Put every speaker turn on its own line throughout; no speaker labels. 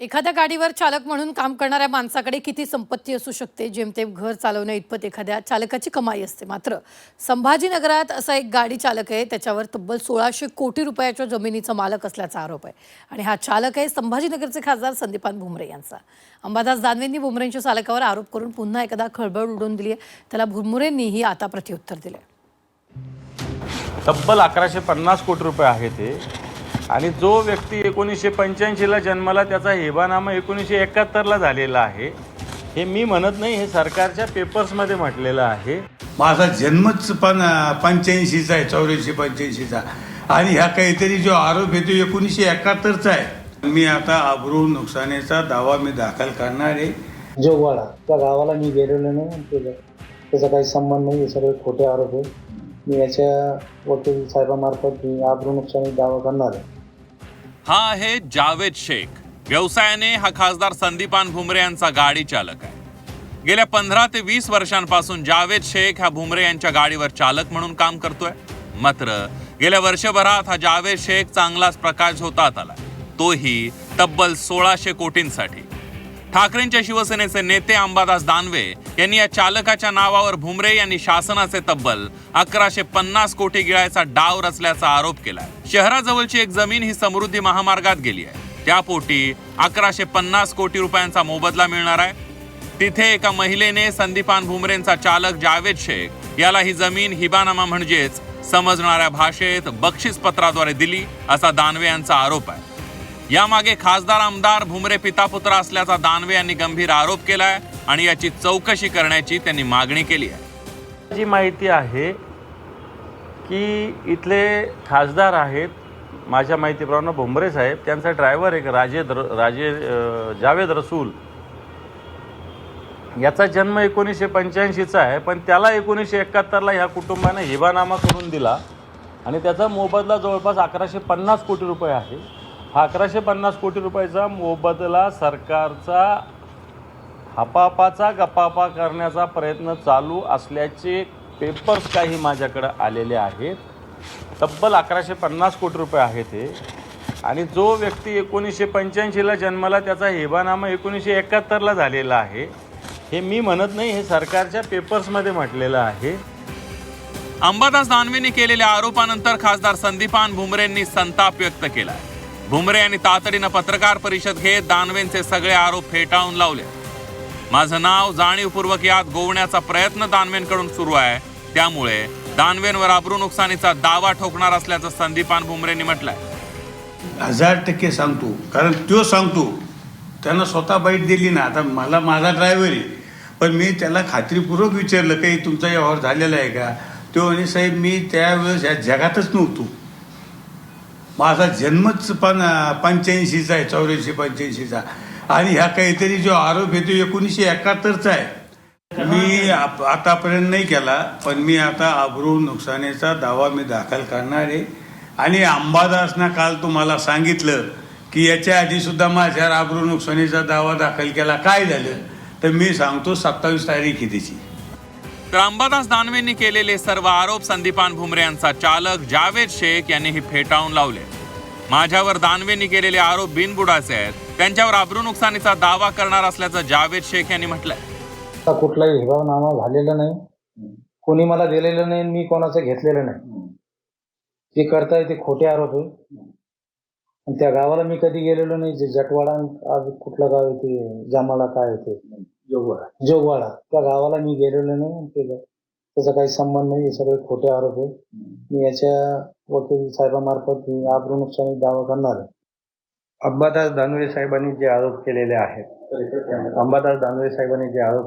एखाद्या गाडीवर चालक म्हणून काम करणाऱ्या माणसाकडे किती संपत्ती असू शकते, जेमतेम घर चालवणं इतपत एखाद्या चालकाची कमाई असते. मात्र संभाजीनगरात असा एक गाडी चालक आहे, त्याच्यावर तब्बल 1600 कोटी रुपयाच्या जमिनीचा मालक असल्याचा आरोप आहे. आणि हा चालक आहे संभाजीनगरचे खासदार संदीपान भुमरे यांचा. अंबादास दानवेंनी भुमरेंच्या चालकावर आरोप करून पुन्हा एकदा खळबळ उडवून दिली आहे. त्याला भुमरेंनीही आता प्रत्युत्तर दिले.
तब्बल 1150 कोटी रुपये आहे ते. आणि जो व्यक्ती 1985ला जन्माला, त्याचा हेबानामा 1971ला झालेला आहे. हे मी म्हणत नाही, हे सरकारच्या पेपर्समध्ये म्हटलेलं आहे.
माझा जन्मच 85चा आहे, 84-85चा. आणि ह्या काहीतरी जो आरोप आहे तो 1971चा आहे. मी आता अब्रू नुकसानीचा दावा मी दाखल करणार आहे.
जोगवाडा त्या गावाला मी गेलेलो नाही, त्याचा काही संबंध नाही. हे सगळे खोटे आरोप आहे. मी याच्या वकील साहेबामार्फत मी अब्रू नुकसानी दावा करणार आहे.
हा आहे जावेद शेख. व्यवसायाने हा खासदार संदीपान भुमरे यांचा गाडी चालक आहे. गेल्या 15 ते 20 वर्षांपासून जावेद शेख हा भुमरे यांच्या गाडीवर चालक म्हणून काम करतोय. मात्र गेल्या वर्षभरात हा जावेद शेख चांगलाच प्रकाश होतात आला, तोही तब्बल 1600 कोटींसाठी. ठाकरेंच्या शिवसेनेचे नेते अंबादास दानवे यांनी या चालकाच्या नावावर भुमरे यांनी शासनाचे तब्बल 1150 कोटी गिळायचा डाव रचल्याचा आरोप केलाय. शहराजवळची एक जमीन ही समृद्धी महामार्गात गेली आहे. त्यापोटी 1150 कोटी रुपयांचा मोबदला मिळणार आहे. तिथे एका महिलेने संदीपान भुमरेंचा चालक जावेद शेख याला ही जमीन हिबानामा म्हणजेच समजणाऱ्या भाषेत बक्षीसपत्राद्वारे दिली, असा दानवे यांचा आरोप आहे. यामागे खासदार आमदार भुमरे पितापुत्र असल्याचा दानवे यांनी गंभीर आरोप केलाय आणि याची चौकशी करण्याची त्यांनी मागणी केली आहे.
जी माहिती आहे की इथले खासदार आहेत, माझ्या माहितीप्रमाणे भुमरे साहेब, त्यांचा ड्रायव्हर एक जावेद रसूल, याचा जन्म 1985चा आहे. पण त्याला 1971ला ह्या कुटुंबाने हिबानामा करून दिला आणि त्याचा मोबदला जवळपास 1150 कोटी रुपये आहे. हा 1150 कोटी रुपयाचा मोबदला सरकारचा हापापाचा गप्पापा करण्याचा प्रयत्न चालू असल्याचे पेपर्स काही माझ्याकडे आलेले आहेत. तब्बल 1150 कोटी रुपये आहे ते. आणि जो व्यक्ती 1985ला जन्माला, त्याचा हेबानामा 1971ला झालेला आहे. हे मी म्हणत नाही, हे सरकारच्या पेपर्समध्ये म्हटलेलं आहे.
अंबादास दानवेंनी केलेल्या आरोपानंतर खासदार संदीपान भुमरेंनी संताप व्यक्त केलाय. भुमरे यांनी तातडीनं पत्रकार परिषद घेत दानवेंचे सगळे आरोप फेटाळून लावले. माझं नाव जाणीवपूर्वक यात गोवण्याचा प्रयत्न दानवेंकडून सुरू आहे, त्यामुळे दानवेंवर अब्रू नुकसानीचा दावा ठोकणार असल्याचं संदीपान भुमरेंनी म्हटलंय.
1000% सांगतो, कारण तो सांगतो. त्यानं स्वतः बाईट दिली ना. आता मला माझा ड्रायव्हर आहे, पण मी त्याला खात्रीपूर्वक विचारलं काही तुमचा व्यवहार झालेला आहे का. तो म्हणे साहेब मी त्यावेळेस या जगातच नव्हतो. माझा जन्मच 85चा आहे, 84-85चा. आणि ह्या काहीतरी जो आरोप आहे तो 1971चा आहे. मी आतापर्यंत नाही केला, पण मी आता अब्रू नुकसानीचा दावा मी दाखल करणार आहे. आणि अंबादासना काल तुम्हाला सांगितलं की याच्या आधी सुद्धा माझ्यावर अब्रू नुकसानीचा दावा दाखल केला. काय झालं तर मी सांगतो, 27 तारीख आहे त्याची.
तर अंबादास दानवेंनी केलेले सर्व आरोप संदीपान भुमरे यांचा चालक जावेद शेख यांनीही फेटाळून लावले. माझ्यावर दानवेंनी केलेले आरोप बिनबुडाचे आहेत. त्यांच्यावर अब्रू नुकसानीचा दावा करणार असल्याचं जावेद शेख यांनी म्हटलंय.
कुठलाही हिबानामा झालेला नाही, कोणी मला दिलेलं नाही, मी कोणाचं घेतलेलं नाही. जे करताय ते खोटे आरोप आहे. आणि त्या गावाला मी कधी गेलेलो नाही. जे जटवाडा, आज कुठलं गाव आहे ते, जामाला काय होते, जोगवाडा त्या गावाला मी गेलेलो नाही. त्याचा काही संबंध नाही. हे सगळे खोटे आरोप आहे. मी याच्या वकील साहेबामार्फत मी अब्रू नुकसानी दावा करणार आहे. अंबादास दानवे साहेबांनी जे आरोप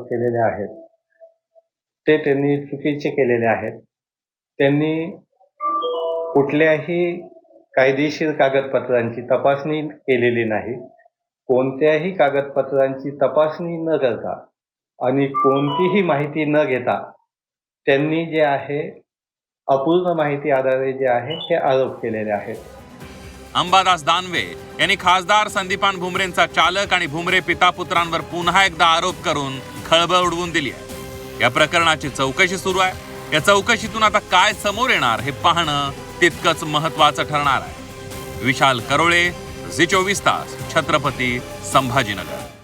केलेले आहेत, ते त्यांनी चुकीचे केलेले आहेत. त्यांनी कुठल्याही कायदेशीर कागदपत्रांची तपासणी केलेली नाही. कोणत्याही कागदपत्रांची तपासणी न करता आणि कोणतीही माहिती न घेता त्यांनी जे आहे अपूर्ण माहिती आधारे जे आहे हे आरोप केलेले आहेत.
अंबादास दानवे यांनी खासदार संदीपान भुमरेंचा चालक आणि भुमरे पितापुत्रांवर पुन्हा एकदा आरोप करून खळबळ उडवून दिली आहे. या प्रकरणाची चौकशी सुरू आहे. या चौकशीतून आता काय समोर येणार हे पाहणं तितकंच महत्त्वाचं ठरणार आहे. विशाल करोळे, झी 24 तास, छत्रपती संभाजीनगर.